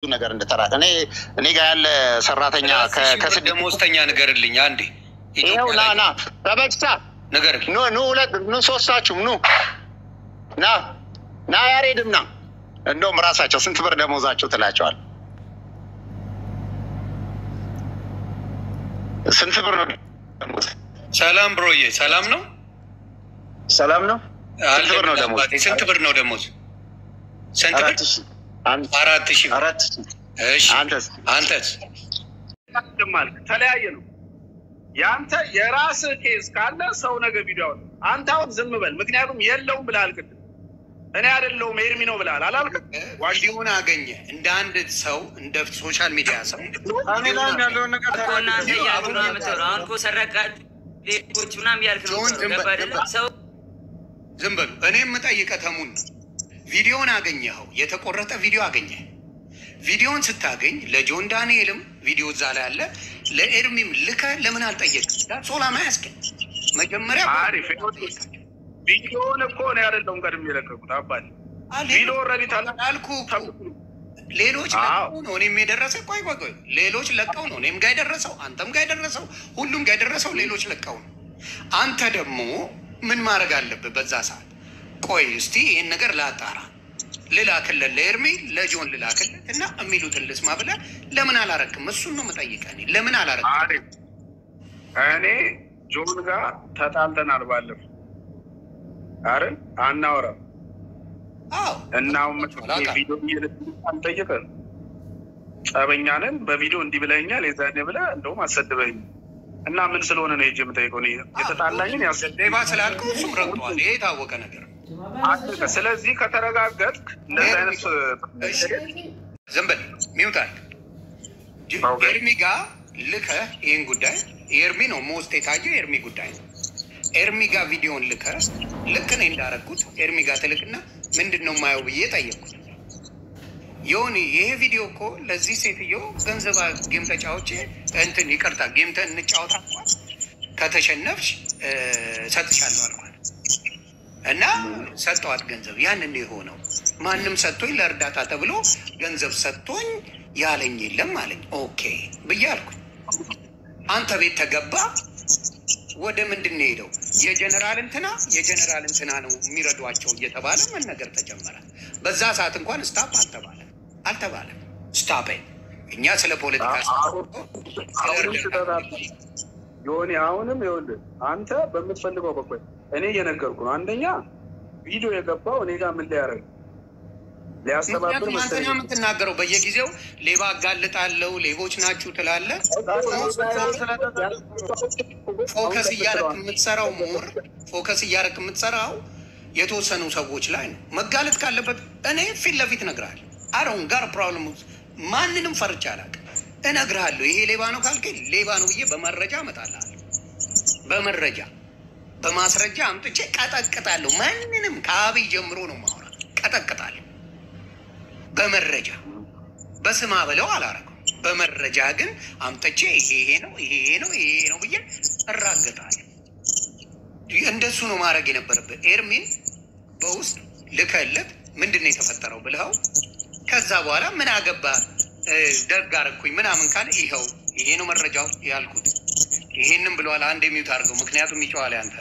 ነገር እንደተራ እኔ ጋር ያለ ሰራተኛ ከስድ ደሞዝተኛ ንገርልኝ አንዴ። ይሄው ና ተበክሳ ንገርልኝ። ኑ ሁለት ኑ ሶስታችሁም ና ያሬድም ና። እንደውም ራሳቸው ስንት ብር ደሞዛቸው ትላቸዋል? ስንት ብር ነው? ሰላም ብሮዬ፣ ሰላም ነው? ሰላም ነው። ስንት ብር ነው ደሞዝ? ስንት ብር ነው ደሞዝ? ስንት ብር? 4000 ብር። እሺ አንተስ? ተለያየ ነው። ያንተ የራስ ኬዝ ካለ ሰው ነገ ቪዲዮ አለ። አንተ አሁን ዝም በል፣ ምክንያቱም የለውም ብለሃል። ቅድም እኔ አይደለሁም ኤርሚ ነው ብለሃል አላልክም? ዋሽዲሙን አገኘ እንደ አንድ ሰው እንደ ሶሻል ሚዲያ ሰው እኔ ላይ ያለውን ነገር አሁን እኮ ሰረቃት ሌቦች ምናምን ያልክ ነው። ሰው ዝም በሉ። እኔ የምጠይቀህ ተሙን ቪዲዮን አገኘኸው? የተቆረጠ ቪዲዮ አገኘህ? ቪዲዮን ስታገኝ ለጆን ዳንኤልም ቪዲዮ እዛ ላይ አለ፣ ለኤርሚም ልከህ ለምን አልጠየቅም? ሶላማ ያስገኝ መጀመሪያ ቪዲዮን እኮ ነው ያደለውን ቀድም የለቀቁት አባል ቪዲዮ ኦልሬዲ አልኩህ። ሌሎች ለቀው ነው እኔም የደረሰ ቆይ ሌሎች ለቀው ነው እኔም ጋር የደረሰው አንተም ጋር የደረሰው ሁሉም ጋር የደረሰው ሌሎች ለቀው ነው። አንተ ደግሞ ምን ማድረግ አለብህ በዛ ሰዓት? ቆይ እስቲ ይህን ነገር ላጣራ፣ ልላክለት ለኤርሚ ለጆን ልላክለት እና የሚሉትን ልስማ ብለህ ለምን አላረክም? እሱን ነው የምጠይቀህ። እኔ ለምን አላረክም? እኔ ጆን ጋር ተጣልተናል ባለፈው አይደል? አናወራም። እናው ቪዲዮ አልጠየቀም። ጸበኛ ነን በቪዲዮ እንዲህ ብለኛል የዛኔ ብለህ እንደውም አሰድበኝ እና ምን ስለሆነ ነው ሂጅ የምጠይቀው? የተጣላኝን ሌባ ስላልከው እሱም ረግጧል። ይሄ የታወቀ ነገር። ስለዚህ ከተረጋገጥክ እንደዚህ አይነት ዝም በል ሚውታል ኤርሚ ጋር ልከህ ይህን ጉዳይ ኤርሚ ነው ሞስት የታየው ኤርሚ ጉዳይ ነው። ኤርሚ ጋር ቪዲዮን ልከህ ልክ እኔ እንዳረግኩት ኤርሚ ጋር ትልክና ምንድን ነው የማየው ብዬ ጠየቅኩት። የሆነ ይሄ ቪዲዮ እኮ ለዚህ ሴትዮ ገንዘብ ጌም ተጫዎች እንትን ይቅርታ ጌም እንጫወት አልኳት፣ ከተሸነፍሽ ሰጥሻለሁ አልኳት እና ሰጠዋት ገንዘብ። ያንን የሆነው ማንም ሰጥቶኝ ለእርዳታ ተብሎ ገንዘብ ሰጥቶኝ ያለኝ የለም አለኝ። ኦኬ ብዬ አልኩኝ። አንተ ቤት ተገባ ወደ ምንድን ነው ሄደው የጀነራል እንትና ነው የሚረዷቸው እየተባለ መነገር ተጀመረ። በዛ ሰዓት እንኳን ስታፕ አልተባለም። ስታፕ እኛ ስለ ፖለቲካ ዮኒ አሁንም ይኸውልህ አንተ በምትፈልገው በኩል እኔ እየነገርኩ ነው። አንደኛ ቪዲዮ የገባው እኔ ጋር ምን ሊያደርግ ሊያስተባብር መሰለኝ የምትናገረው በየጊዜው ሌባ አጋልጣለሁ ሌቦች ናችሁ ትላለህ። ፎከስ እያደረክ የምትሰራው የተወሰኑ ሰዎች ላይ ነው። መጋለጥ ካለበት እኔ ፊት ለፊት እነግርሃለሁ። አሮን ጋር ፕሮብለም ማንንም ፈርቻ አላውቅም። እነግርሃለሁ ይሄ ሌባ ነው ካልከኝ ሌባ ነው ብዬ በመረጃ እመጣልሃለሁ። በማስረጃ አምጥቼ ቀጠቅጣለሁ። ማንንም ከአብይ ጀምሮ ነው ማውራ ቀጠቅጣለሁ። በመረጃ በስማ በለው አላረገው። በመረጃ ግን አምጥቼ ይሄ ነው ብዬ እራገጣለሁ። እንደሱ ነው ማድረግ የነበረብህ። ኤርሚን በውስጥ ልከለት ምንድን ነው የተፈጠረው ብለው ከዛ በኋላ ምን አገባ ደግ አደረኩኝ ምናምን ካለ ይሄ ነው መረጃው ያልኩት። ይሄንን ብለዋል። አንድ የሚውት አድርገው፣ ምክንያቱም ይጨዋል። ያንተ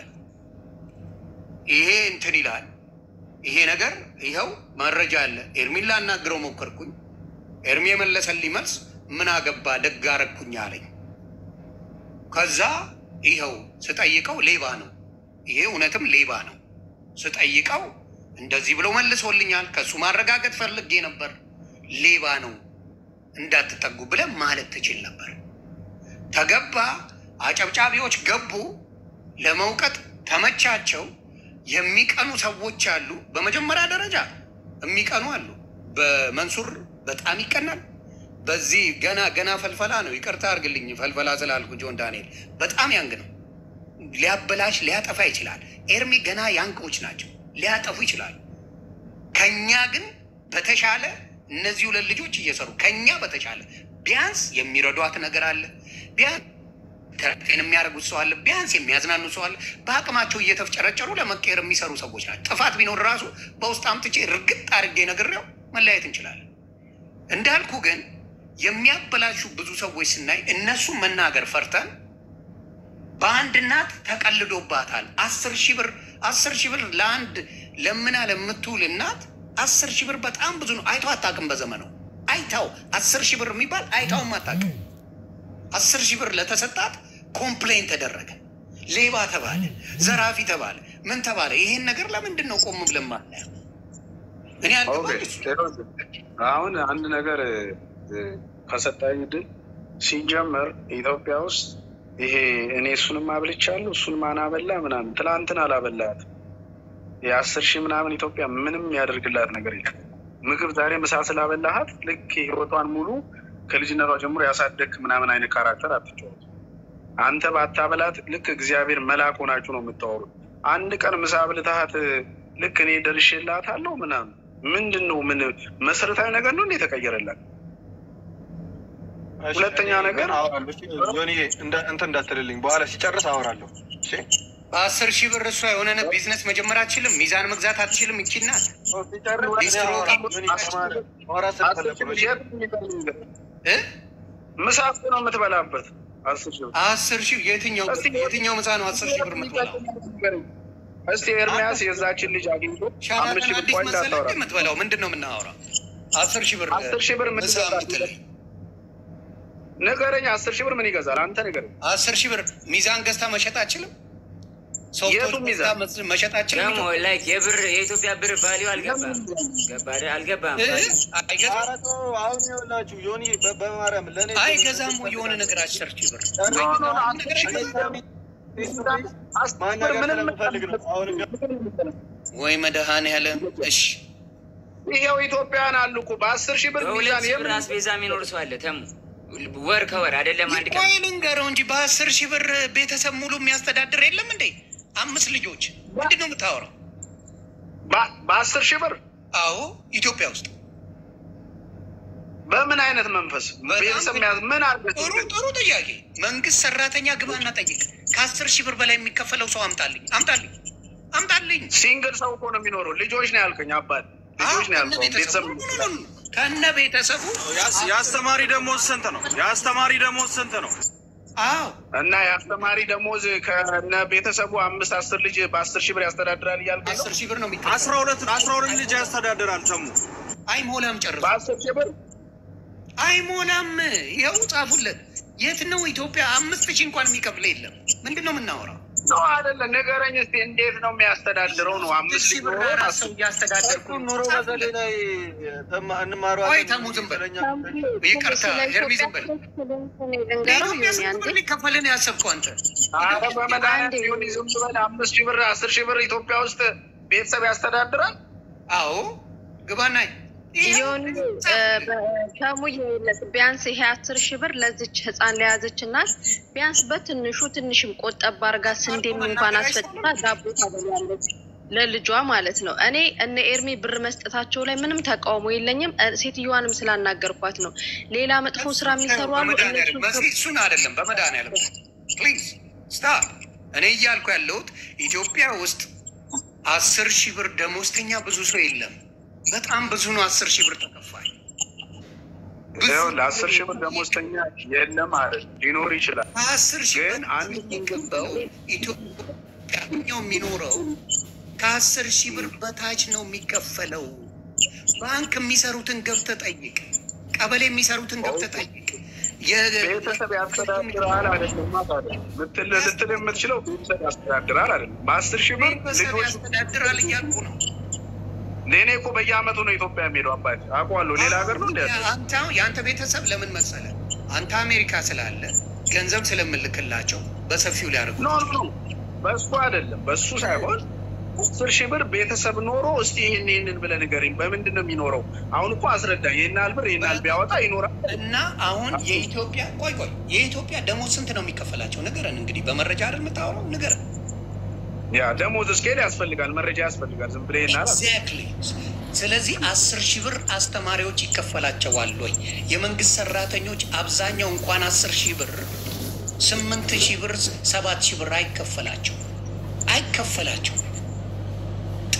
ይሄ እንትን ይላል። ይሄ ነገር ይኸው መረጃ አለ። ኤርሚን ላናግረው ሞከርኩኝ። ኤርሚ የመለሰልኝ መልስ ምን አገባ ደግ አደረኩኝ አለኝ። ከዛ ይኸው ስጠይቀው ሌባ ነው፣ ይሄ እውነትም ሌባ ነው ስጠይቀው እንደዚህ ብሎ መልሶልኛል። ከሱ ማረጋገጥ ፈልጌ ነበር። ሌባ ነው እንዳትጠጉ ብለን ማለት ትችል ነበር። ተገባ፣ አጨብጫቢዎች ገቡ፣ ለመውቀጥ ተመቻቸው። የሚቀኑ ሰዎች አሉ። በመጀመሪያ ደረጃ የሚቀኑ አሉ። በመንሱር በጣም ይቀናል። በዚህ ገና ፈልፈላ ነው። ይቅርታ አድርግልኝ ፈልፈላ ስላልኩ ጆን ዳንኤል በጣም ያንግ ነው። ሊያበላሽ ሊያጠፋ ይችላል። ኤርሚ ገና ያንቆች ናቸው፣ ሊያጠፉ ይችላሉ። ከኛ ግን በተሻለ እነዚህ ሁለት ልጆች እየሰሩ ከኛ በተሻለ ቢያንስ የሚረዷት ነገር አለ። ቢያንስ ተረቴን የሚያደርጉት ሰው አለ። ቢያንስ የሚያዝናኑ ሰው አለ። በአቅማቸው እየተፍጨረጨሩ ለመቀየር የሚሰሩ ሰዎች ናቸው። ጥፋት ቢኖር ራሱ በውስጥ አምጥቼ ርግጥ አድርጌ ነግሬው መለያየት እንችላለን። እንዳልኩ ግን የሚያበላሹ ብዙ ሰዎች ስናይ እነሱ መናገር ፈርተን በአንድ እናት ተቀልዶባታል። 10,000 ብር ለአንድ ለምና ለምትውል እናት 10,000 ብር በጣም ብዙ ነው። አይተው አታውቅም። በዘመኑ አይታው 10,000 ብር የሚባል አይታውም አታውቅም። 10,000 ብር ለተሰጣት ኮምፕሌን ተደረገ። ሌባ ተባለ፣ ዘራፊ ተባለ፣ ምን ተባለ? ይሄን ነገር ለምንድን ነው ቆም ብለን ማለት? እኔ አሁን አንድ ነገር ከሰጣኝ ድል ሲጀመር ኢትዮጵያ ውስጥ ይሄ እኔ እሱንም አብልቻለሁ እሱንም አናበላ ምናምን ትላንትን አላበላት 10,000 ምናምን ኢትዮጵያ ምንም ያደርግላት ነገር የለም። ምግብ ዛሬ ምሳ ስላበላሃት ልክ ህይወቷን ሙሉ ከልጅነቷ ጀምሮ ያሳደግ ምናምን አይነት ካራክተር አትጫወት። አንተ ባታበላት ልክ እግዚአብሔር መልአክ ሆናችሁ ነው የምታወሩት። አንድ ቀን ምሳ አብልታሃት ልክ እኔ ደርሼላታለሁ ምናምን ምንድን ነው? ምን መሰረታዊ ነገር ነው እንዴ ተቀየረላት? ሁለተኛ ነገር ዮኒ እንትን እንዳትልልኝ በኋላ ሲጨርስ አወራለሁ። እሺ 10,000 ብር እሷ የሆነ ቢዝነስ መጀመር አትችልም፣ ሚዛን መግዛት አትችልም። ይችናል ምሳ ነው የምትበላበት። 10,000 የትኛው ምሳ ነው 10,000 ብር የምትበላው? እስቲ ኤርሚያስ የዛችን ልጅ አግኝቶ 5,000 ብር ቆይ እንዳታወራ የምትበላው ምንድን ነው የምናወራው? 10,000 ብር ምሳ የምትለኝ ንገረኝ። 10,000 ብር ምን ይገዛል? አንተ ንገረኝ። 10,000 ብር ሚዛን ገዝታ መሸጥ አችልም? የቱ ሚዛን መሸጥ አችልም? ደግሞ ላይክ የብር የኢትዮጵያ ብር ቫሊዩ አልገባም። አሁን ይኸውላችሁ ዮኒ በማርያም ለእኔ አይገዛም ወይ የሆነ ነገር 10,000 ብር ወይ መድኃኒዓለም። እሺ ይኸው ኢትዮጵያን አሉ እኮ በ10,000 ብር ሚዛን የብር አስቤዛ የሚኖር ሰው አለ። ተሙ ወር ከወር አይደለም አንድ ቀን ቆይ ልንገረው እንጂ በ10,000 ብር ቤተሰብ ሙሉ የሚያስተዳድር የለም እንዴ? 5 ልጆች ምንድን ነው የምታወራው? በ10,000 ብር? አዎ ኢትዮጵያ ውስጥ በምን አይነት መንፈስ ቤተሰብ የሚያዝ ምን አርገ? ጥሩ ጥያቄ። መንግስት ሰራተኛ ግባና ጠይቅ። ከ10,000 ብር በላይ የሚከፈለው ሰው አምጣልኝ። ሲንግል ሰው እኮ ነው የሚኖረው። ልጆች ነው ያልከኝ አባት፣ ልጆች ነው ያልከው። ቤተሰብ ከነ ቤተሰቡ። የአስተማሪ ደሞዝ ስንት ነው? የአስተማሪ ደሞዝ ስንት ነው? አዎ እና የአስተማሪ ደሞዝ ከነ ቤተሰቡ 5-10 ልጅ በ10,000 ብር ያስተዳድራል እያልከኝ ነው? 10,000 ብር ነው የሚከፈለው። 12 ልጅ ያስተዳድራል። ተሙ አይሞላም። ጨርሶ በ10,000 ብር አይሞላም። ይኸው ጻፉለት። የት ነው ኢትዮጵያ 5,000 እንኳን የሚከፍል የለም። ምንድን ነው የምናወራው? ነው አይደለ? ንገረኝ እስኪ እንዴት ነው የሚያስተዳድረው? ነው 5,000 ብር ራሱ እያስተዳደርኩ ኑሮ በዘሌ ላይ እንማሩ። ወይ ተሙ ዝም በል፣ ይቅርታ ኤርሚ ዝም በል። ሊከፈልን ያሰብከው አንተ? ኧረ በመድኃኒዓለም ዝም በል። 5,000 ብር 10,000 ብር ኢትዮጵያ ውስጥ ቤተሰብ ያስተዳድራል? አዎ ግባና ተሙዬ ቢያንስ ይሄ 10,000 ብር ለዚች ህፃን ለያዘች እናት ቢያንስ በትንሹ ትንሽም ቆጠብ አድርጋ ስንዴም እንኳን አስፈጭታ ዳቦ ታበላለች ለልጇ ማለት ነው። እኔ እነ ኤርሚ ብር መስጠታቸው ላይ ምንም ተቃውሞ የለኝም። ሴትዮዋንም ስላናገርኳት ነው። ሌላ መጥፎ ስራ የሚሰሩ አሉ። እሱን አይደለም በመድኃኒዓለም ፕሊዝ ስታፕ። እኔ እያልኩ ያለሁት ኢትዮጵያ ውስጥ 10,000 ብር ደሞዝተኛ ብዙ ሰው የለም። በጣም ብዙ ነው። 10,000 ብር ተከፋይ ለ10,000 ብር ደሞዝተኛ የለም አይደል? ሊኖር ይችላል። 10,000 ግን አንድ የሚገባው ኢትዮጵያ የሚኖረው ከ10,000 ብር በታች ነው የሚከፈለው። ባንክ የሚሰሩትን ገብተህ ጠይቅ። ቀበሌ የሚሰሩትን ገብተህ ጠይቅ። ቤተሰብ ያስተዳድራል አይደለም ልትል የምትችለው ቤተሰብ ያስተዳድራል አይደለም። በ10,000 ብር ልጆች ያስተዳድራል እያልኩ ነው። ለእኔ እኮ በየአመቱ ነው ኢትዮጵያ የሚሄደው። አባት አውቀዋለሁ። ሌላ ሀገር ነው እንደ አንተ የአንተ ቤተሰብ ለምን መሰለህ? አንተ አሜሪካ ስላለ ገንዘብ ስለምልክላቸው በሰፊው ሊያደርጉ ነው። በእሱ አይደለም፣ በእሱ ሳይሆን 10,000 ብር ቤተሰብ ኖሮ እስቲ ይህንን ብለህ ንገረኝ። በምንድን ነው የሚኖረው? አሁን እኮ አስረዳኝ። ይህን ያህል ብር ይህን ያህል ቢያወጣ ይኖራል። እና አሁን የኢትዮጵያ የኢትዮጵያ ደሞዝ ስንት ነው የሚከፈላቸው? ንገረን እንግዲህ። በመረጃ አይደል የምታወራው? ንገረን። ያ ደሞዝ ስኬል ያስፈልጋል፣ መረጃ ያስፈልጋል። ዝም ብለህ ይናል። ኤግዛክትሊ። ስለዚህ 10,000 ብር አስተማሪዎች ይከፈላቸዋል ወይ? የመንግስት ሰራተኞች አብዛኛው እንኳን 10,000 ብር 8,000 ብር 7,000 ብር አይከፈላቸው።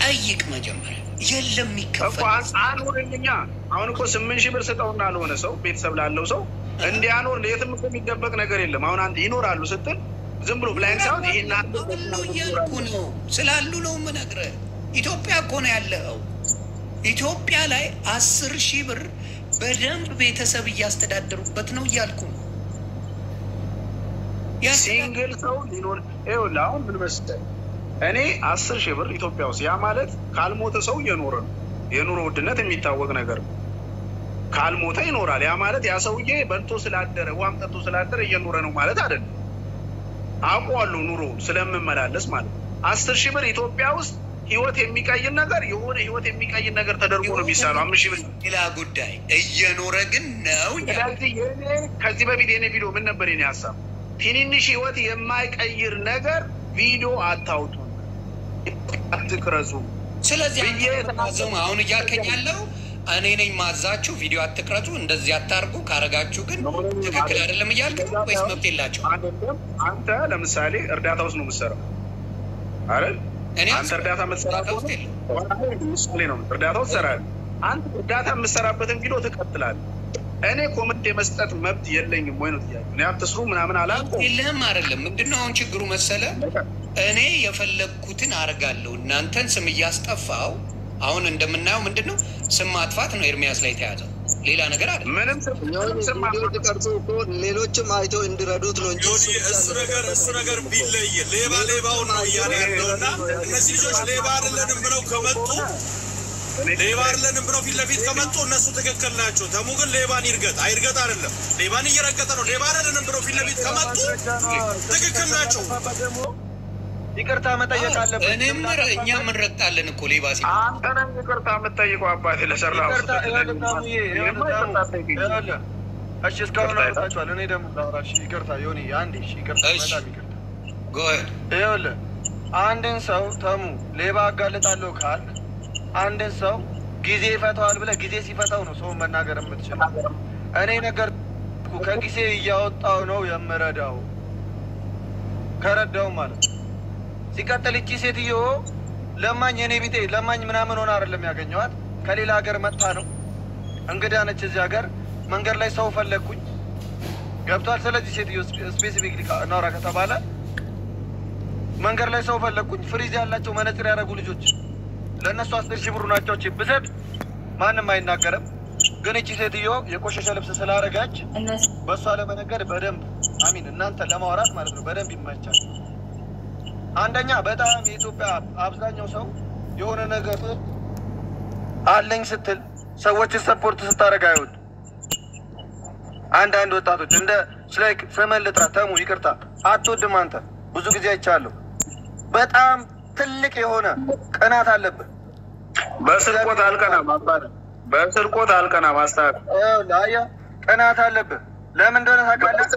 ጠይቅ መጀመሪያ። የለም ይከፈል አኑርልኛ። አሁን እኮ 8,000 ብር ስጠውና ለሆነ ሰው ቤተሰብ ላለው ሰው እንዲያኖር ለየትም እኮ የሚደበቅ ነገር የለም። አሁን አንተ ይኖራሉ ስትል ዝም ብሎ ብላይንድ ሳይሆን ይሄን እያልኩ ነው ስላሉ ነው የምነግርህ። ኢትዮጵያ እኮ ነው ያለው። ኢትዮጵያ ላይ 10,000 ብር በደንብ ቤተሰብ እያስተዳደሩበት ነው እያልኩ ነው። ሲንግል ሰው ሊኖር ይኸውልህ፣ አሁን ምን መሰለህ እኔ 10,000 ብር ኢትዮጵያ ውስጥ ያ ማለት ካልሞተ ሰው እየኖረ ነው። የኑሮ ውድነት የሚታወቅ ነገር ነው። ካልሞተ ይኖራል። ያ ማለት ያ ሰውዬ በልቶ ስላደረ ውሃም ጠጥቶ ስላደረ እየኖረ ነው ማለት አይደለም። አውቀዋለሁ ኑሮ ስለምመላለስ ማለት 10,000 ብር ኢትዮጵያ ውስጥ ህይወት የሚቀይር ነገር የሆነ ህይወት የሚቀይር ነገር ተደርጎ ነው የሚሰራው። 5,000 ብር ሌላ ጉዳይ እየኖረ ግን ነው። ስለዚህ ከዚህ በፊት የኔ ቪዲዮ ምን ነበር የኔ ሀሳብ? ትንንሽ ህይወት የማይቀይር ነገር ቪዲዮ አታውጡ፣ አትቅረጹ። ስለዚህ አሁን እያልከኝ ያለው እኔ ነኝ ማዛችሁ፣ ቪዲዮ አትቅረጹ፣ እንደዚህ አታርጉ፣ ካረጋችሁ ግን ትክክል አይደለም እያልክ ነው ወይስ መብት የላቸው? አንተ ለምሳሌ እርዳታ ውስጥ ነው የምትሰራው አይደል? አንተ እርዳታ የምትሰራው ነው እርዳታ ውስጥ ትሰራለህ። አንተ እርዳታ የምትሰራበትን ቪዲዮ ትቀጥላለህ። እኔ ኮመንት የመስጠት መብት የለኝም ወይ ነው ጥያቄ? እኔ አትስሩ ምናምን አላልኩም። የለህም አይደለም። ምንድነው አሁን ችግሩ መሰለ? እኔ የፈለግኩትን አደርጋለሁ። እናንተን ስም እያስጠፋው አሁን እንደምናየው ምንድነው ስም ማጥፋት ነው ኤርሚያስ ላይ ተያዘው፣ ሌላ ነገር አይደለም። ምንም ስም ሌሎችም አይቶ እንዲረዱት ነው እንጂ እሱ ነገር ቢለይ ሌባውን ነው እያለ ያለውና እነዚህ ልጆች ሌባ አይደለንም ብለው ከመጡ ሌባ አይደለንም ብለው ፊት ለፊት ከመጡ እነሱ ትክክል ናቸው። ተሙ ግን ሌባን ይርገጥ አይርገጥ አይደለም፣ ሌባን እየረገጠ ነው። ሌባ አይደለንም ብለው ፊት ለፊት ከመጡ ትክክል ናቸው። ይቅርታ መጠየቅ አለበት። እኛም እንረግጣለን እኮ ሌባ ሲል አንተ ነህ ይቅርታ የምትጠይቀው አባቴ ለሰራው። እሺ እስካሁን አውርታችኋል። እኔ ደግሞ ላውራሽ። ይቅርታ ዮኒ አንዴ። እሺ ይቅርታ በጣም ይቅርታ። ጎድ ይኸውልህ አንድን ሰው ተሙ ሌባ አጋልጣለሁ ካልክ አንድን ሰው ጊዜ ይፈታዋል ብለህ ጊዜ ሲፈታው ነው ሰው መናገር የምትችለው። እኔ ነገር ከጊዜ እያወጣው ነው የምረዳው፣ ከረዳው ማለት ሲቀጥል እቺ ሴትዮ ለማኝ የኔ ቢጤ ለማኝ ምናምን ሆነ አይደለም ያገኘዋት፣ ከሌላ ሀገር መጣ ነው። እንግዳ ነች እዚህ ሀገር። መንገድ ላይ ሰው ፈለግኩኝ ገብቷል። ስለዚህ ሴትዮ ስፔሲፊክሊ እናውራ ከተባለ መንገድ ላይ ሰው ፈለግኩኝ፣ ፍሪዝ ያላቸው መነጽር ያደረጉ ልጆች ለእነሱ 10,000 ብር ናቸው። ብሰጥ ማንም አይናገርም። ግን እቺ ሴትዮ የቆሸሸ ልብስ ስላረጋች በእሷ ለመነገር በደንብ አሚን እናንተ ለማውራት ማለት ነው በደንብ ይመቻል። አንደኛ በጣም የኢትዮጵያ አብዛኛው ሰው የሆነ ነገር አለኝ ስትል ሰዎች ሰፖርት ስታደርግ አይወድ። አንዳንድ ወጣቶች እንደ ስላይክ ስምን ልጥራ ተሙ ይቅርታ አትወድም አንተ ብዙ ጊዜ አይቻለሁ። በጣም ትልቅ የሆነ ቅናት አለብህ። በስርቆት አልቀናም አባቴ፣ በስርቆት አልቀናም። አስተካክል አያ ቅናት አለብህ። ለምን እንደሆነ ታውቃለህ?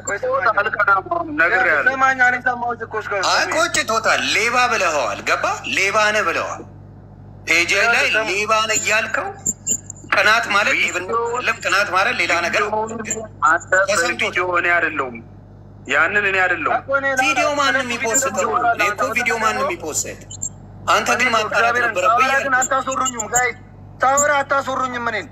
ነገር ያለ ሰማኛ ነኝ ሰማሁት እኮ እስካሁን ቆጭቶታል። ሌባ ብለኸዋል፣ ገባ? ሌባ ነህ ብለዋል። ፔጅ ላይ ሌባ ነህ እያልከው ቅናት ማለት ሌብነት፣ ቅናት ማለት ሌላ ነገር። አንተ ቪዲዮ እኔ አይደለሁም ያንን እኔ አይደለሁም። ቪዲዮ ማንም የሚፖስተው እኮ ቪዲዮ ማንም የሚፖስት አንተ ግን ማጣራት ነበረብህ። ግን አታስወሩኝም ጋይስ፣ ታወራ አታስወሩኝም። እኔን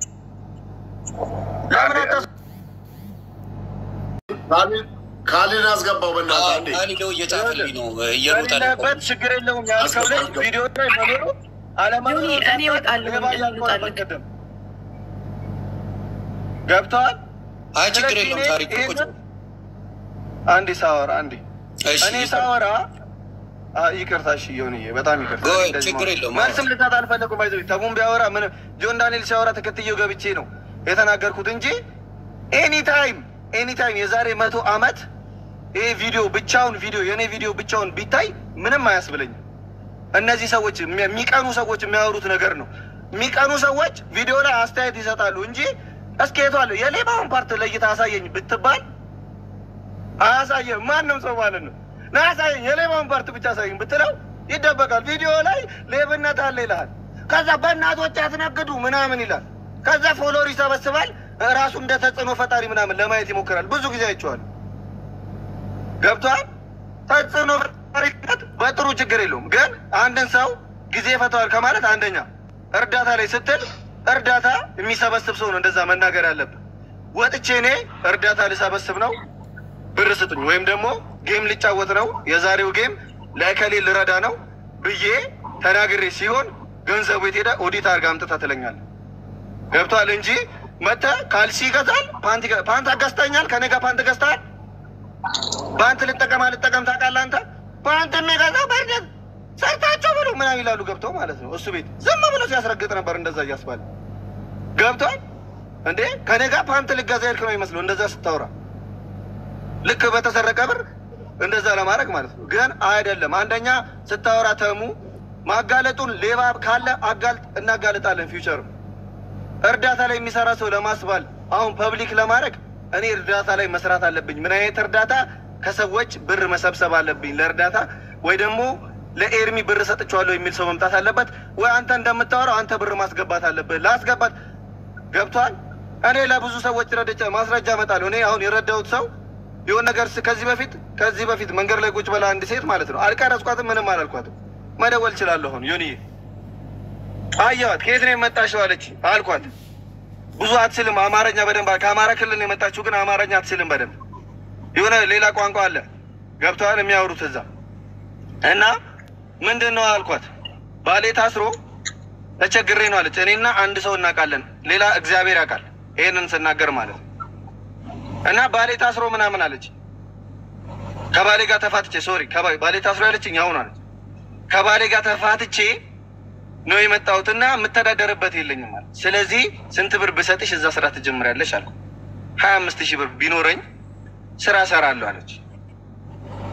ለምን ካሊን አስገባው በእናትህ አንዴ። ካሊዶ እየጻፈልኝ ነው እየሮጠ ነው። ችግር የለውም ያልከው ልጅ ቪዲዮ ላይ መኖሩ አለመኖሩ እኔ እወጣለሁ። ገብቶሃል? አይ ችግር የለውም። ታሪክ እኮ አንዴ ሳወራ አንዴ እኔ ሳወራ ይቅርታ እሺ ዮኒዬ በጣም ይቅርታ። ችግር የለውም። መልስም ልታት አልፈለኩም። ባይዘው ተሙን ቢያወራ ምን ጆን ዳንኤል ሲያወራ ተከትዬው ገብቼ ነው የተናገርኩት እንጂ ኤኒታይም የዛሬ 100 ዓመት ይሄ ቪዲዮ ብቻውን የኔ ቪዲዮ ብቻውን ቢታይ ምንም አያስብለኝም። እነዚህ ሰዎች የሚቀኑ ሰዎች የሚያወሩት ነገር ነው። የሚቀኑ ሰዎች ቪዲዮ ላይ አስተያየት ይሰጣሉ እንጂ እስኪ የቷል የሌባውን ፓርት ለይታ አሳየኝ ብትባል አያሳየም ማንም ሰው ማለት ነው። ናሳየኝ የሌባውን ፓርት ብቻ አሳየኝ ብትለው ይደበቃል። ቪዲዮ ላይ ሌብነት አለ ይላል። ከዛ በእናቶች አትነግዱ ምናምን ይላል። ከዛ ፎሎወር ይሰበስባል። ራሱ እንደ ተጽዕኖ ፈጣሪ ምናምን ለማየት ይሞክራል። ብዙ ጊዜ አይቼዋለሁ። ገብቷል? ተጽዕኖ ፈጣሪነት በጥሩ ችግር የለውም። ግን አንድን ሰው ጊዜ ፈተዋል ከማለት አንደኛ እርዳታ ላይ ስትል እርዳታ የሚሰበስብ ሰው ነው እንደዛ መናገር ያለብህ። ወጥቼ እኔ እርዳታ ልሰበስብ ነው ብር ስጡኝ ወይም ደግሞ ጌም ልጫወት ነው የዛሬው ጌም ለከሌ ልረዳ ነው ብዬ ተናግሬ ሲሆን ገንዘቡ የት ሄደ ኦዲት አድርጋ አምጥታ ትለኛለህ። ገብቶሃል እንጂ መተህ ካልሲ ይገዛል ፓንት አጋዝተኛል ከኔ ጋር ፓንት ገዝተሃል ፓንት ልጠቀም ታውቃለህ አንተ ፓንት የሚገዛው በርደት ሰርታቸው ብሎ ምናምን ይላሉ ገብተው ማለት ነው። እሱ ቤት ዝም ብሎ ሲያስረግጥ ነበር እንደዛ እያስባለ ገብቶሃል እንዴ ከኔ ጋር ፓንት ልገዛ ያልክ ነው ይመስለው እንደዛ ስታወራ ልክ በተሰረቀ ብር እንደዛ ለማድረግ ማለት ነው። ግን አይደለም። አንደኛ ስታወራ ተሙ ማጋለጡን ሌባ ካለ አጋልጥ እናጋልጣለን። ፊውቸር እርዳታ ላይ የሚሰራ ሰው ለማስባል አሁን ፐብሊክ ለማድረግ እኔ እርዳታ ላይ መስራት አለብኝ። ምን አይነት እርዳታ ከሰዎች ብር መሰብሰብ አለብኝ ለእርዳታ ወይ ደግሞ ለኤርሚ ብር ሰጥቼዋለሁ የሚል ሰው መምጣት አለበት። ወይ አንተ እንደምታወራው አንተ ብር ማስገባት አለብህ ላስገባት ገብቷል። እኔ ለብዙ ሰዎች ረድቼ ማስረጃ እመጣለሁ። እኔ አሁን የረዳሁት ሰው የሆነ ነገር ከዚህ በፊት መንገድ ላይ ቁጭ ብላ አንድ ሴት ማለት ነው አልቀረጽኳትም ምንም አላልኳትም። መደወል እችላለሁ። አሁን ዮኒዬ አየኋት ከየት ነው የመጣሽው አለች አልኳት። ብዙ አትችልም አማርኛ በደንብ ከአማራ ክልል ነው የመጣችው ግን አማርኛ አትችልም በደንብ የሆነ ሌላ ቋንቋ አለ ገብተዋል የሚያወሩት እዛ እና ምንድን ነው አልኳት። ባሌ ታስሮ ተቸግሬ ነው አለች። እኔና አንድ ሰው እናውቃለን ሌላ እግዚአብሔር ያውቃል ይሄንን ስናገር ማለት ነው። እና ባሌ ታስሮ ምናምን አለች። ከባሌ ጋር ተፋትቼ ባሌ ታስሮ ያለችኝ አሁን አለች። ከባሌ ጋር ተፋትቼ ነው የመጣሁትና የምተዳደርበት የለኝም አለ። ስለዚህ ስንት ብር ብሰጥሽ እዛ ስራ ትጀምሪያለሽ አልኩ። 25,000 ብር ቢኖረኝ ስራ እሰራለሁ አለች።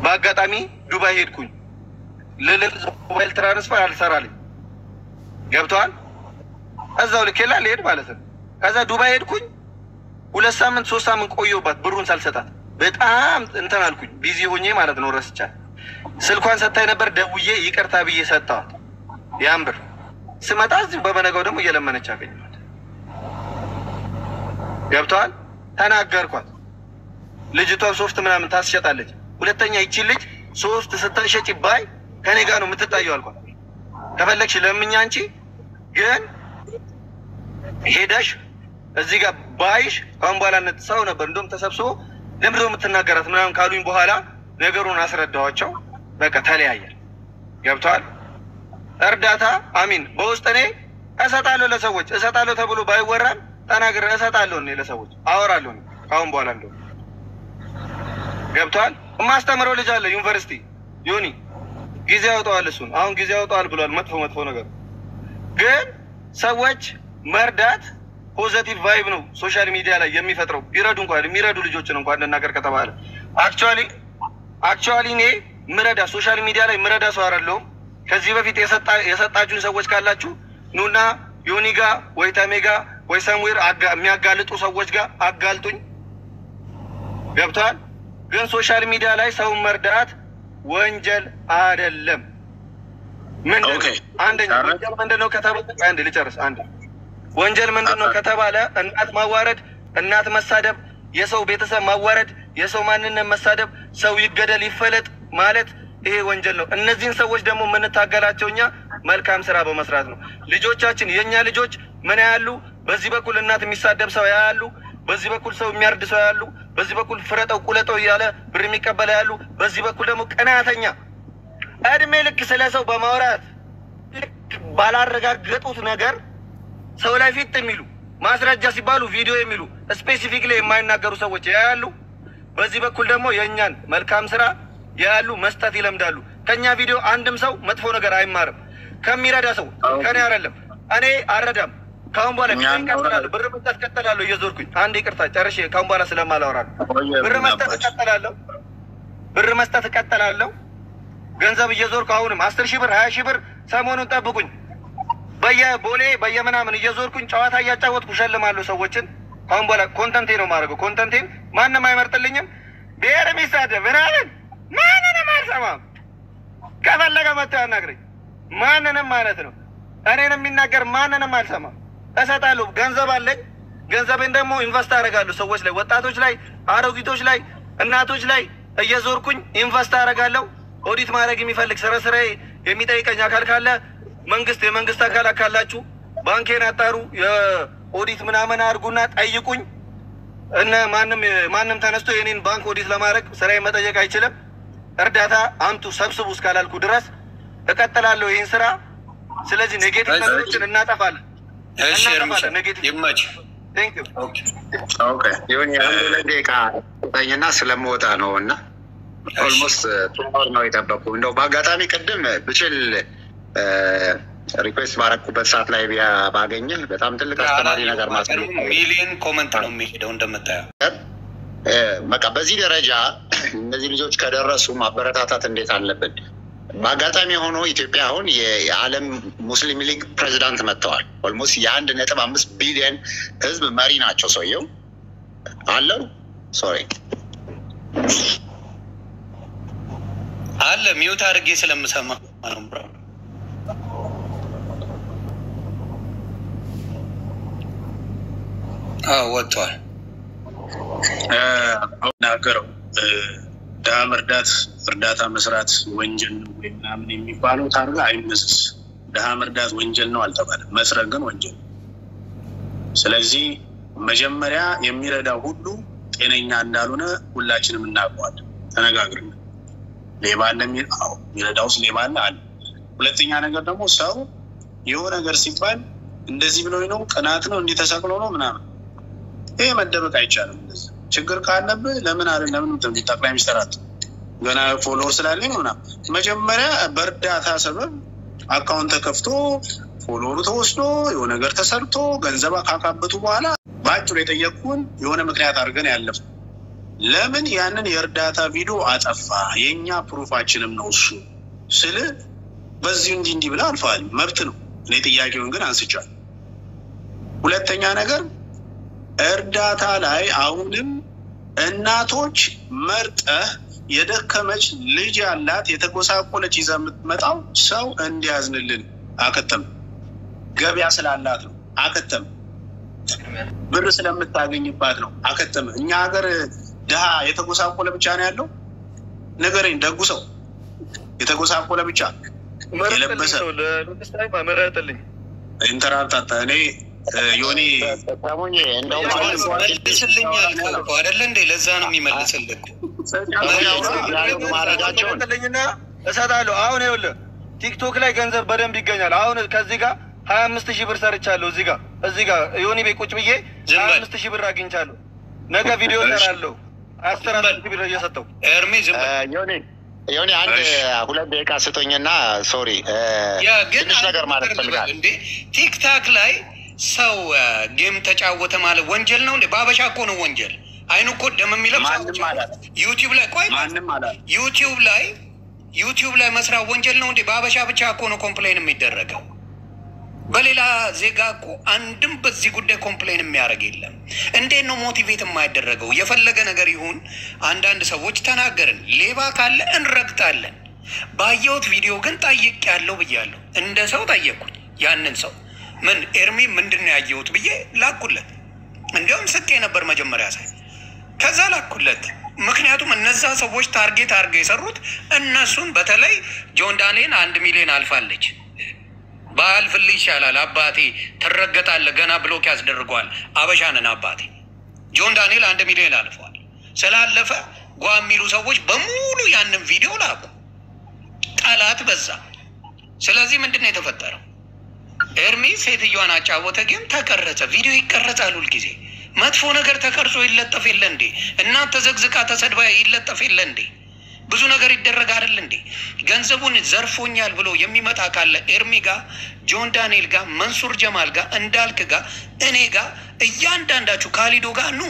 በአጋጣሚ ዱባይ ሄድኩኝ። ሞባይል ትራንስፈር አልሰራልኝ ገብተዋል። እዛው ልኬላ ልሄድ ማለት ነው። ከዛ ዱባይ ሄድኩኝ 2 ሳምንት 3 ሳምንት ቆየሁባት ብሩን ሳልሰጣት በጣም እንትን አልኩኝ ቢዚ ሆኜ ማለት ነው። ረስቻት ስልኳን ሰጥታኝ ነበር ደውዬ ይቅርታ ብዬ ሰጠኋት ያን ብር። ስመጣ እዚሁ በመነጋው ደግሞ እየለመነች አገኘኋት ገብተዋል። ተናገርኳት። ልጅቷ ሶፍት ምናምን ታስሸጣለች። ሁለተኛ ይቺ ልጅ ሶፍት ስታሸጭ ባይ ከኔ ጋር ነው የምትታየው አልኳት። ከፈለግሽ ለምኛ አንቺ ግን ሄደሽ እዚህ ጋር ባይሽ ካሁን በኋላ ሰው ነበር እንደውም ተሰብስቦ ለምንድን ነው የምትናገራት ምናምን ካሉኝ በኋላ ነገሩን አስረዳኋቸው። በቃ ተለያየን ገብተዋል። እርዳታ አሚን በውስጥ እኔ እሰጣለሁ ለሰዎች እሰጣለሁ ተብሎ ባይወራም ተናግሬ እሰጣለሁ እኔ ለሰዎች አወራለሁ ካሁን በኋላ እንደው ገብተዋል። የማስተምረው ልጅ አለ ዩኒቨርሲቲ ዮኒ ጊዜ ያወጣዋል እሱን አሁን ጊዜ ያወጣዋል ብሏል። መጥፎ ነገር ግን ሰዎች መርዳት ፖዘቲቭ ቫይብ ነው ሶሻል ሚዲያ ላይ የሚፈጥረው። ቢረዱ እንኳን የሚረዱ ልጆችን እንኳን እንናገር ከተባለ አክቹዋሊ እኔ ምረዳ ሶሻል ሚዲያ ላይ ምረዳ ሰው አይደለሁም። ከዚህ በፊት የሰጣችሁን ሰዎች ካላችሁ ኑና ዮኒ ጋር ወይ ተሜ ጋር ወይ ሰምዌር የሚያጋልጡ ሰዎች ጋር አጋልጡኝ ገብተዋል። ግን ሶሻል ሚዲያ ላይ ሰው መርዳት ወንጀል አይደለም። አንደኛ ወንጀል ምንድነው ከተባለ አንድ ልጨርስ አንድ ወንጀል ምንድነው ከተባለ እናት ማዋረድ እናት መሳደብ የሰው ቤተሰብ ማዋረድ የሰው ማንነት መሳደብ ሰው ይገደል ይፈለጥ ማለት ይሄ ወንጀል ነው። እነዚህን ሰዎች ደግሞ የምንታገላቸው እኛ መልካም ስራ በመስራት ነው። ልጆቻችን የኛ ልጆች ምን ያሉ በዚህ በኩል እናት የሚሳደብ ሰው ያሉ በዚህ በኩል ሰው የሚያርድ ሰው ያሉ በዚህ በኩል ፍረጠው ቁለጠው እያለ ብር የሚቀበል ያሉ በዚህ በኩል ደግሞ ቀናተኛ እድሜ ልክ ስለ ሰው በማውራት ልክ ባላረጋገጡት ነገር ሰው ላይ ፊት የሚሉ ማስረጃ ሲባሉ ቪዲዮ የሚሉ ስፔሲፊክ ላይ የማይናገሩ ሰዎች ያሉ በዚህ በኩል ደግሞ የእኛን መልካም ስራ ያሉ መስጠት ይለምዳሉ። ከኛ ቪዲዮ አንድም ሰው መጥፎ ነገር አይማርም። ከሚረዳ ሰው ከኔ አይደለም እኔ አረዳም። ካሁን በኋላ ቀጥላለሁ ብር መስጠት ቀጥላለሁ እየዞርኩኝ አንድ ይቅርታ ጨርሼ ካሁን በኋላ ስለማላወራ ብር መስጠት ቀጥላለሁ ገንዘብ እየዞርኩ አሁንም 10,000 ብር 20,000 ብር ሰሞኑን ጠብቁኝ በየቦሌ በየምናምን እየዞርኩኝ ጨዋታ እያጫወትኩ ሸልማለሁ ሰዎችን። ካሁን በኋላ ኮንተንቴ ነው የማደርገው። ኮንተንቴን ማንም አይመርጥልኝም። ብሔር የሚሳደብ ምናምን ማንንም አልሰማም። ከፈለገ መጥቶ ያናግረኝ ማንንም ማለት ነው። እኔን የሚናገር ማንንም አልሰማም። እሰጣለሁ ገንዘብ አለኝ። ገንዘቤን ደግሞ ኢንቨስት አደርጋለሁ ሰዎች ላይ ወጣቶች ላይ አሮጊቶች ላይ እናቶች ላይ እየዞርኩኝ ኢንቨስት አደርጋለሁ። ኦዲት ማድረግ የሚፈልግ ስራዬ የሚጠይቀኝ አካል ካለ መንግስት የመንግስት አካላት ካላችሁ ባንኬን አጣሩ፣ የኦዲት ምናምን አድርጉና ጠይቁኝ። እነ ማንም ተነስቶ የኔን ባንክ ኦዲት ለማድረግ ስራዬን መጠየቅ አይችልም። እርዳታ አምጡ ሰብስቡ እስካላልኩ ድረስ እቀጥላለሁ ይህን ስራ። ስለዚህ ኔጌቲቭ ነገሮችን እናጠፋለን። ኔጌቲቭ ይመች ይሁን። የአንድ ለደቂቃ ጠኝና ስለምወጣ ነው እና ኦልሞስት ቱር ነው የጠበቁ። እንደው በአጋጣሚ ቅድም ብችል ሪኩዌስት ባረኩበት ሰዓት ላይ ባገኘህ በጣም ትልቅ አስተማሪ ነገር ማለት ነው። ሚሊዮን ኮመንት ነው የሚሄደው እንደምታየው። በቃ በዚህ ደረጃ እነዚህ ልጆች ከደረሱ ማበረታታት እንዴት አለብን። በአጋጣሚ ሆኖ ኢትዮጵያ አሁን የዓለም ሙስሊም ሊግ ፕሬዚዳንት መጥተዋል። ኦልሞስት የ1.5 ቢሊዮን ህዝብ መሪ ናቸው። ሰውየው አለው ሶሪ አለ ሚውት አድርጌ ስለምሰማ ነው ብራ ወጥቷል። ናገረው ድሀ መርዳት እርዳታ መስራት ወንጀል ነው ወይ ምናምን የሚባለው ታርጋ አይመሰስ። ድሀ መርዳት ወንጀል ነው አልተባለም፣ መስረቅ ግን ወንጀል። ስለዚህ መጀመሪያ የሚረዳው ሁሉ ጤነኛ እንዳልሆነ ሁላችንም እናውቀዋለን። ተነጋግረን ሌባ የሚረዳውስ ሌባ አለ። ሁለተኛ ነገር ደግሞ ሰው የሆነ ነገር ሲባል እንደዚህ ብሎ ነው ቅናት ነው እንዲህ ተሰቅሎ ነው ምናምን፣ ይሄ መደበቅ አይቻልም። እንደዚህ ችግር ካለብህ ለምን ጠቅላይ ሚኒስትር ገና ፎሎወር ስላለኝ ምናምን መጀመሪያ በእርዳታ ሰበብ አካውንት ተከፍቶ ፎሎወሩ ተወስዶ የሆነ ነገር ተሰርቶ ገንዘብ ካካበቱ በኋላ ባጭሩ የጠየቁን የሆነ ምክንያት አድርገን ያለፈ ለምን ያንን የእርዳታ ቪዲዮ አጠፋ የኛ ፕሩፋችንም ነው እሱ ስለ በዚህ እንዲህ ብላ አልፋል። መብት ነው። እኔ ጥያቄውን ግን አንስቻለሁ። ሁለተኛ ነገር እርዳታ ላይ አሁንም እናቶች መርጠህ የደከመች ልጅ ያላት የተጎሳቆለች ይዘህ የምትመጣው ሰው እንዲያዝንልን አከተም። ገበያ ስላላት ነው አከተም። ብር ስለምታገኝባት ነው አከተም። እኛ ሀገር ድሀ የተጎሳቆለ ብቻ ነው ያለው። ነገረኝ ደጉ ሰው የተጎሳቆለ ብቻ የለበሰ መረጥልኝ ኢንተራፕት እኔ ዮኒ ተሳሙኝ እንደው መልስልኛል እኮ አይደለ እንዴ? ለዛ ነው የሚመልስልህ ማረጋቸውና እሰጣለሁ። አሁን ይኸውልህ ቲክቶክ ላይ ገንዘብ በደንብ ይገኛል። አሁን ከዚህ ጋር 25,000 ብር ሰርቻለሁ። እዚህ ጋር ዮኒ ቤት ቁጭ ብዬ 25,000 ብር አግኝቻለሁ። ነገ ቪዲዮ ሰራለሁ 10,000 ብር እየሰጠው ኤርሚ ዝም ዮኒ አንድ 2 ደቂቃ ስጦኝና ሶሪ ግን ነገር ማለት ፈልጋለሁ እንዴ ቲክታክ ላይ ሰው ጌም ተጫወተ ማለት ወንጀል ነው እንዴ? ባበሻ እኮ ነው ወንጀል። አይኑ እኮ ደም የሚለው ዩቲዩብ ላይ ቆይ ዩቲዩብ ላይ መስራት ወንጀል ነው እንዴ? ባበሻ ብቻ እኮ ነው ኮምፕሌን የሚደረገው። በሌላ ዜጋ እኮ አንድም በዚህ ጉዳይ ኮምፕሌን የሚያደርግ የለም። እንዴት ነው ሞቲቬት የማይደረገው? የፈለገ ነገር ይሁን አንዳንድ ሰዎች ተናገርን፣ ሌባ ካለ እንረግጣለን። ባየሁት ቪዲዮ ግን ጠይቅ ያለው ብያለሁ። እንደ ሰው ጠየቅኩኝ። ያንን ሰው ምን ኤርሚ ምንድን ነው ያየሁት ብዬ ላኩለት። እንዲያውም ስቄ ነበር መጀመሪያ ሳይ፣ ከዛ ላኩለት። ምክንያቱም እነዛ ሰዎች ታርጌት አድርገው የሰሩት እነሱን፣ በተለይ ጆን ዳንኤል 1 ሚሊዮን አልፋለች። ባልፍልህ ይሻላል አባቴ ትረገጣለህ፣ ገና ብሎክ ያስደርገዋል። አበሻንን አባቴ ጆን ዳንኤል 1 ሚሊዮን አልፈዋል። ስላለፈ ጓ የሚሉ ሰዎች በሙሉ ያንን ቪዲዮ ላኩ። ጠላት በዛ። ስለዚህ ምንድን ነው የተፈጠረው? ኤርሚ ሴትዮዋን አጫወተ፣ ግን ተቀረጸ። ቪዲዮ ይቀረጻል ሁልጊዜ። መጥፎ ነገር ተቀርጾ ይለጠፍ የለ እንዴ? እናት ተዘግዝቃ ተሰድባ ይለጠፍ የለ እንዴ? ብዙ ነገር ይደረግ አይደል እንዴ? ገንዘቡን ዘርፎኛል ብሎ የሚመጣ ካለ ኤርሚ ጋር፣ ጆን ዳንኤል ጋር፣ መንሱር ጀማል ጋር፣ እንዳልክ ጋር፣ እኔ ጋር፣ እያንዳንዳችሁ ካሊዶ ጋር ኑ።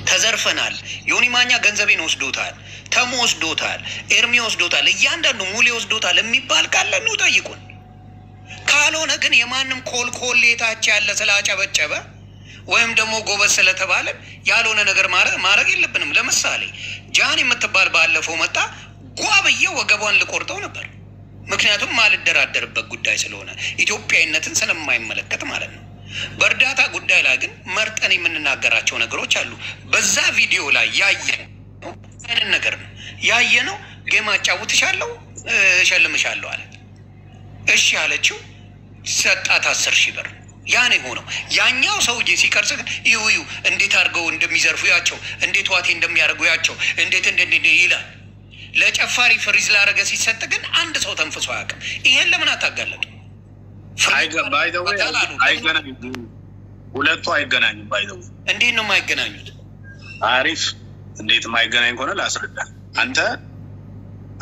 ተዘርፈናል። ዮኒ ማኛ ገንዘቤን ወስዶታል፣ ተሞ ወስዶታል፣ ኤርሚ ወስዶታል፣ እያንዳንዱ ሙሌ ወስዶታል የሚባል ካለ ኑ ጠይቁን። ካልሆነ ግን የማንም ኮልኮሌታች ያለ ስላጨበጨበ ወይም ደግሞ ጎበዝ ስለተባለ ያልሆነ ነገር ማድረግ የለብንም። ለምሳሌ ጃን የምትባል ባለፈው መጣ ጓብዬ ወገቧን ልቆርጠው ነበር። ምክንያቱም ማልደራደርበት ጉዳይ ስለሆነ ኢትዮጵያዊነትን ስለማይመለከት ማለት ነው። በእርዳታ ጉዳይ ላይ ግን መርጠን የምንናገራቸው ነገሮች አሉ። በዛ ቪዲዮ ላይ ያየነው አይነት ነገር ነው ያየነው። ጌም አጫውትሻለሁ፣ እሸልምሻለሁ አለ። እሺ አለችው። ሰጣት 10,000 ብር። ያን የሆነው ያኛው ሰውዬ ሲቀርጽ ይዩ እንዴት አድርገው እንደሚዘርፉ ያቸው፣ እንዴት ዋቴ እንደሚያደርጉ ያቸው፣ እንዴት ይላል። ለጨፋሪ ፍሪዝ ላረገ ሲሰጥ ግን አንድ ሰው ተንፍሶ አያውቅም። ይሄን ለምን አታጋለጡ? ሁለቱ አይገናኙም። ባይዘው እንዴት ነው የማይገናኙት? አሪፍ እንዴት የማይገናኝ ከሆነ ላስረዳ። አንተ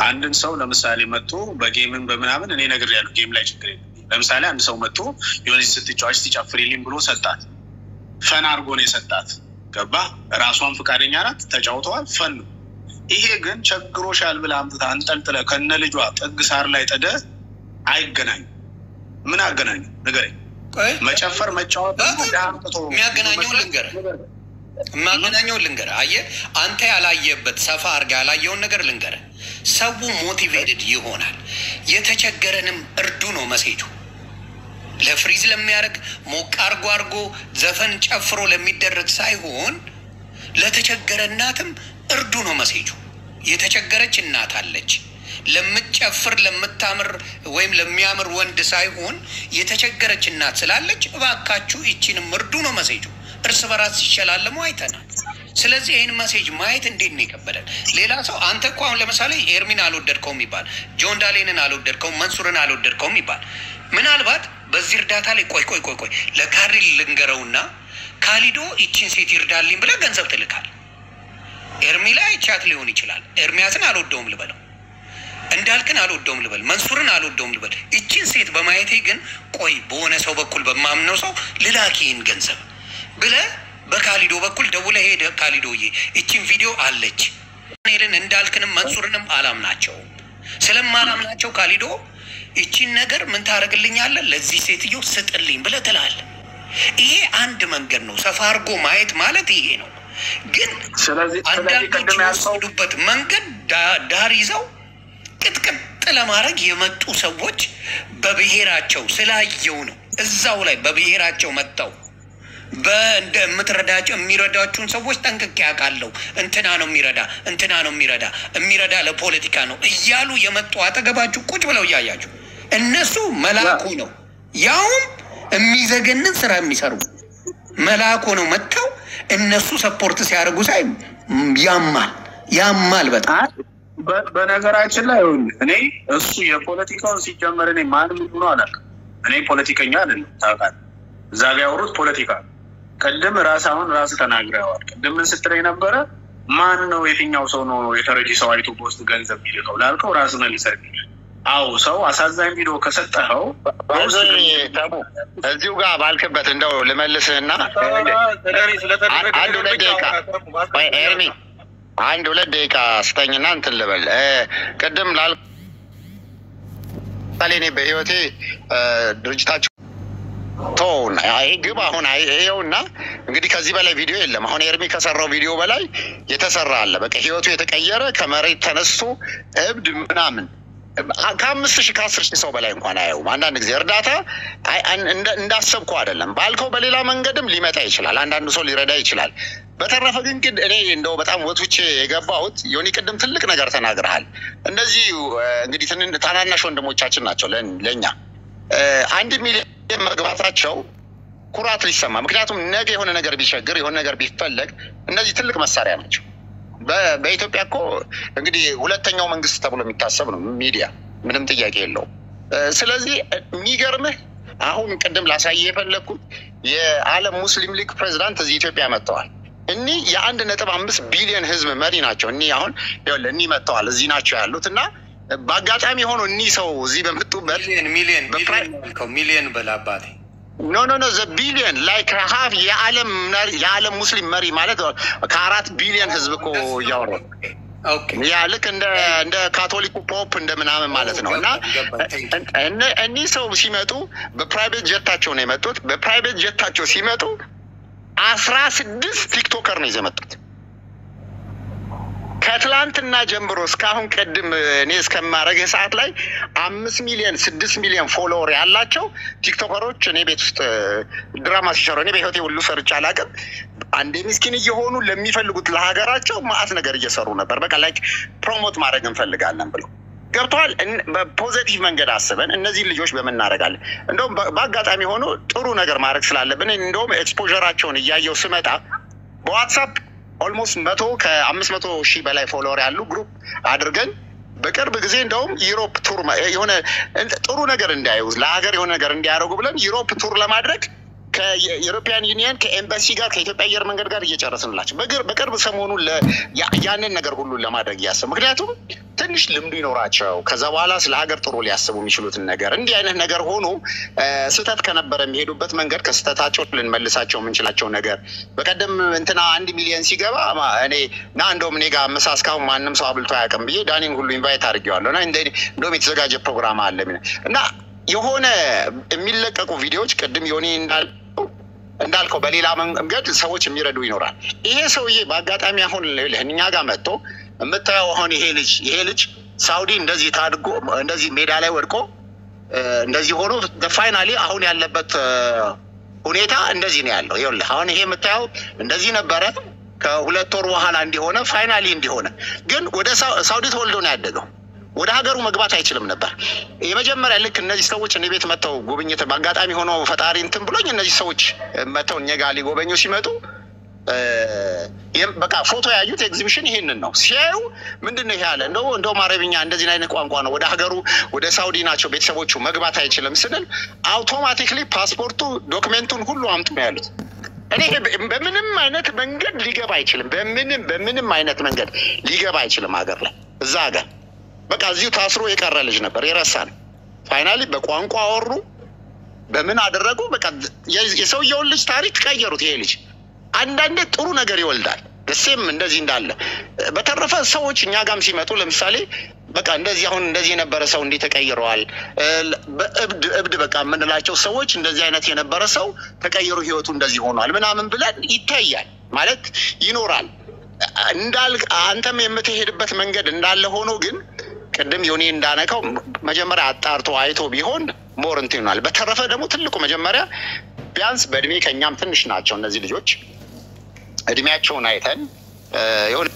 አንድን ሰው ለምሳሌ መጥቶ በጌምን በምናምን እኔ ነገር ያለው ጌም ላይ ችግር የለም። ለምሳሌ አንድ ሰው መጥቶ የሆነ ስትጫዋች ትጨፍሪልኝ ብሎ ሰጣት። ፈን አድርጎ ነው የሰጣት። ገባ? ራሷን ፈቃደኛ ናት፣ ተጫውተዋል፣ ፈን ነው። ይሄ ግን ቸግሮሻል ብለህ አምጥታ አንጠልጥለ ከነ ልጇ ጥግ ሳር ላይ ጠደ አይገናኝም። ምን አገናኙ? ንገረኝ። መጨፈር መጫወት የሚያገናኘውን ልንገርህ። አየህ አንተ ያላየበት ሰፋ አድርገህ ያላየውን ነገር ልንገርህ። ሰው ሞቲቬትድ ይሆናል። የተቸገረንም እርዱ ነው መሴጁ። ለፍሪዝ ለሚያደርግ ሞቅ አርጎ ዘፈን ጨፍሮ ለሚደረግ ሳይሆን ለተቸገረ እናትም እርዱ ነው መሴጁ። የተቸገረች እናት አለች። ለምትጨፍር ለምታምር ወይም ለሚያምር ወንድ ሳይሆን የተቸገረች እናት ስላለች እባካችሁ ይቺንም እርዱ ነው መሴጁ። እርስ በራስ ሲሸላለሙ አይተናል። ስለዚህ ይህን መሴጅ ማየት እንዴት ነው የከበደን? ሌላ ሰው አንተ እኮ አሁን ለምሳሌ ኤርሚን አልወደድከውም ይባል፣ ጆን ዳሌንን አልወደድከውም፣ መንሱርን አልወደድከውም ይባል። ምናልባት በዚህ እርዳታ ላይ ቆይ ለካሪል ልንገረውና ካሊዶ ይቺን ሴት ይርዳልኝ ብለህ ገንዘብ ትልካል። ኤርሚ ላይ ቻት ሊሆን ይችላል። ኤርሚያስን አልወደውም ልበለው፣ እንዳልክን አልወደውም ልበል፣ መንሱርን አልወደውም ልበል። ይቺን ሴት በማየቴ ግን ቆይ በሆነ ሰው በኩል በማምነው ሰው ልላኪን ገንዘብ ብለህ በካሊዶ በኩል ደውለህ ሄደህ ካሊዶዬ ይቺን ቪዲዮ አለች ኔልን እንዳልክንም መንሱርንም አላምናቸውም። ስለማላምናቸው ካሊዶ ይቺን ነገር ምን ታደርግልኛለህ? ለዚህ ሴትዮ ስጥልኝ ብለህ ትላለህ። ይሄ አንድ መንገድ ነው። ሰፋ አድርጎ ማየት ማለት ይሄ ነው። ግን አንዳንዶች የሚወስዱበት መንገድ ዳር ይዘው ቅጥቅጥ ለማድረግ የመጡ ሰዎች በብሔራቸው ስላየው ነው። እዛው ላይ በብሔራቸው መጥተው እንደምትረዳቸው የሚረዳችሁን ሰዎች ጠንቅቄ ያውቃለሁ። እንትና ነው የሚረዳ ለፖለቲካ ነው እያሉ የመጡ አጠገባችሁ ቁጭ ብለው እያያችሁ እነሱ መልአኩ ነው፣ ያውም የሚዘገንን ስራ የሚሰሩ መልአኩ ነው። መጥተው እነሱ ሰፖርት ሲያደርጉ ሳይ ያማል በጣም። በነገራችን ላይ እኔ እሱ የፖለቲካውን ሲጀመር እኔ ማንም ሆኖ አላውቅም። እኔ ፖለቲከኛ አይደለም ታውቃለህ። እዛ ጋ ያወሩት ፖለቲካ ቅድም አሁን ራስ ተናግረዋል። ቅድም ምን ስትለኝ ነበረ? ማን ነው የትኛው ሰው ነው የተረጂ ሰው አይቶ በውስጥ ገንዘብ የሚልከው ላልከው ራስ መልሰህ አዎ ሰው አሳዛኝ ቪዲዮ ከሰጠኸው እዚሁ ጋር ባልክበት እንደው ልመልስህና አንድ ሁለት ደቂቃ ስጠኝና እንትን ልበል። ቅድም እኔ በህይወቴ ድርጅታቸው ቶና አይ ግብ አሁን አይውና እንግዲህ ከዚህ በላይ ቪዲዮ የለም። አሁን ኤርሚ ከሰራው ቪዲዮ በላይ የተሰራ አለ። በቃ ህይወቱ የተቀየረ ከመሬት ተነስቶ እብድ ምናምን ከ5,000 ከ10,000 ሰው በላይ እንኳን አየውም። አንዳንድ ጊዜ እርዳታ እንዳሰብኩ አይደለም ባልከው በሌላ መንገድም ሊመጣ ይችላል። አንዳንዱ ሰው ሊረዳ ይችላል። በተረፈ ግን እኔ እንደው በጣም ወጥቼ የገባሁት ዮኒ ቅድም ትልቅ ነገር ተናግረሃል። እነዚህ እንግዲህ ታናናሽ ወንድሞቻችን ናቸው ለኛ 1 ሚሊዮን መግባታቸው ኩራት ሊሰማ። ምክንያቱም ነገ የሆነ ነገር ቢቸግር የሆነ ነገር ቢፈለግ እነዚህ ትልቅ መሳሪያ ናቸው። በኢትዮጵያ እኮ እንግዲህ ሁለተኛው መንግስት ተብሎ የሚታሰብ ነው ሚዲያ፣ ምንም ጥያቄ የለውም። ስለዚህ የሚገርምህ አሁን ቅድም ላሳየ የፈለግኩት የዓለም ሙስሊም ሊግ ፕሬዚዳንት እዚህ ኢትዮጵያ መጥተዋል። እኒህ የ1.5 ቢሊዮን ህዝብ መሪ ናቸው። እኒህ አሁን እኒህ መጥተዋል እዚህ ናቸው ያሉት እና በአጋጣሚ ሆኖ እኒህ ሰው እዚህ በመጡበት ሚሊዮን በላባቴ ኖ ዘ ቢሊዮን ላይክ ሀፍ የዓለም ሙስሊም መሪ ማለት ከ4 ቢሊዮን ህዝብ እኮ እያወራ ያ ልክ እንደ ካቶሊኩ ፖፕ እንደ ምናምን ማለት ነው። እና እኒህ ሰው ሲመጡ በፕራይቬት ጀታቸው ነው የመጡት። በፕራይቬት ጀታቸው ሲመጡ 16 ቲክቶከር ነው ይዘው የመጡት። ከትላንትና ጀምሮ እስካሁን ቅድም እኔ እስከማረግ ሰዓት ላይ 5 ሚሊዮን 6 ሚሊዮን ፎሎወር ያላቸው ቲክቶከሮች እኔ ቤት ውስጥ ድራማ ሲሰሩ እኔ በህይወቴ ሁሉ ሰርቼ አላውቅም። አንዴ ምስኪን እየሆኑ ለሚፈልጉት ለሀገራቸው ማአት ነገር እየሰሩ ነበር። በቃ ላይክ ፕሮሞት ማድረግ እንፈልጋለን ብለው ገብቷል። በፖዚቲቭ መንገድ አስበን እነዚህ ልጆች በመናረጋለን እንደውም በአጋጣሚ ሆኖ ጥሩ ነገር ማድረግ ስላለብን እንደውም ኤክስፖዠራቸውን እያየው ስመጣ በዋትስአፕ ኦልሞስት 500,000 በላይ ፎሎወር ያሉ ግሩፕ አድርገን በቅርብ ጊዜ እንደውም ዩሮፕ ቱር የሆነ ጥሩ ነገር እንዲያዩ ለሀገር የሆነ ነገር እንዲያደርጉ ብለን ዩሮፕ ቱር ለማድረግ ከዩሮፒያን ዩኒየን ከኤምባሲ ጋር ከኢትዮጵያ አየር መንገድ ጋር እየጨረስንላቸው በቅርብ ሰሞኑን ያንን ነገር ሁሉ ለማድረግ እያሰብን ምክንያቱም ትንሽ ልምዱ ይኖራቸው ከዛ በኋላ ስለ ሀገር ጥሩ ሊያስቡ የሚችሉትን ነገር እንዲህ አይነት ነገር ሆኖ ስህተት ከነበረ የሚሄዱበት መንገድ ከስህተታቸው ልንመልሳቸው የምንችላቸው ነገር በቀደም እንትና 1 ሚሊዮን ሲገባ እኔ እንደውም እኔ ጋር ምሳ እስካሁን ማንም ሰው አብልቶ አያውቅም ብዬ ዳኒን ሁሉ ኢንቫይት አድርጌዋለሁ እና እንደውም የተዘጋጀ ፕሮግራም አለ እና የሆነ የሚለቀቁ ቪዲዮዎች ቅድም ዮኒ እንዳልከው በሌላ መንገድ ሰዎች የሚረዱ ይኖራል። ይሄ ሰውዬ በአጋጣሚ አሁን እኛ ጋር መጥቶ የምታየው አሁን ይሄ ልጅ ሳውዲ እንደዚህ ታድጎ እንደዚህ ሜዳ ላይ ወድቆ እንደዚህ ሆኖ ፋይናሊ አሁን ያለበት ሁኔታ እንደዚህ ነው ያለው። ይኸውልህ አሁን ይሄ የምታየው እንደዚህ ነበረ ከ2 ወር በኋላ እንዲሆነ ፋይናሊ እንዲሆነ ግን ወደ ሳውዲ ተወልዶ ነው ያደገው። ወደ ሀገሩ መግባት አይችልም ነበር። የመጀመሪያ ልክ እነዚህ ሰዎች እኔ ቤት መተው ጉብኝት በአጋጣሚ ሆኖ ፈጣሪ እንትን ብሎኝ እነዚህ ሰዎች መተው እኛ ጋር ሊጎበኙ ሲመጡ በቃ ፎቶ ያዩት ኤግዚቢሽን ይሄንን ነው ሲያዩ ምንድነው ይሄ ያለ እንደው አረብኛ እንደዚህ አይነት ቋንቋ ነው ወደ ሀገሩ ወደ ሳውዲ ናቸው ቤተሰቦቹ መግባት አይችልም ስንል አውቶማቲክሊ ፓስፖርቱ ዶክመንቱን ሁሉ አምጡ ነው ያሉት። እኔ በምንም አይነት መንገድ ሊገባ አይችልም በምንም አይነት መንገድ ሊገባ አይችልም ሀገር ላይ እዛ ሀገር በቃ እዚሁ ታስሮ የቀረ ልጅ ነበር የረሳን ፋይናሊ በቋንቋ አወሩ በምን አደረጉ በቃ የሰውየውን ልጅ ታሪክ ቀየሩት። ይሄ ልጅ አንዳንዴ ጥሩ ነገር ይወልዳል ደሴም እንደዚህ እንዳለ በተረፈ ሰዎች እኛ ጋም ሲመጡ ለምሳሌ በቃ እንደዚህ አሁን እንደዚህ የነበረ ሰው እንዴት ተቀይረዋል እብድ በቃ የምንላቸው ሰዎች እንደዚህ አይነት የነበረ ሰው ተቀይሮ ህይወቱ እንደዚህ ሆኗል ምናምን ብለን ይታያል ማለት ይኖራል። አንተም የምትሄድበት መንገድ እንዳለ ሆኖ ግን ቅድም ዮኒ እንዳነካው መጀመሪያ አጣርቶ አይቶ ቢሆን ሞር እንትን ይሆናል። በተረፈ ደግሞ ትልቁ መጀመሪያ ቢያንስ በእድሜ ከኛም ትንሽ ናቸው እነዚህ ልጆች እድሜያቸውን አይተን የሆነ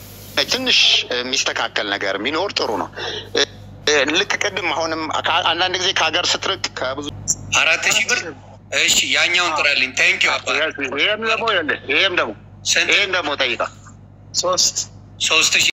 ትንሽ የሚስተካከል ነገር ሚኖር ጥሩ ነው። ልክ ቅድም አሁንም አንዳንድ ጊዜ ከሀገር ስትርቅ ከብዙ 4,000 ብር እሺ ያኛውን ጥራልኝ ታንክ ዩ አባ ይሄም ደግሞ ጠይቃ 3,000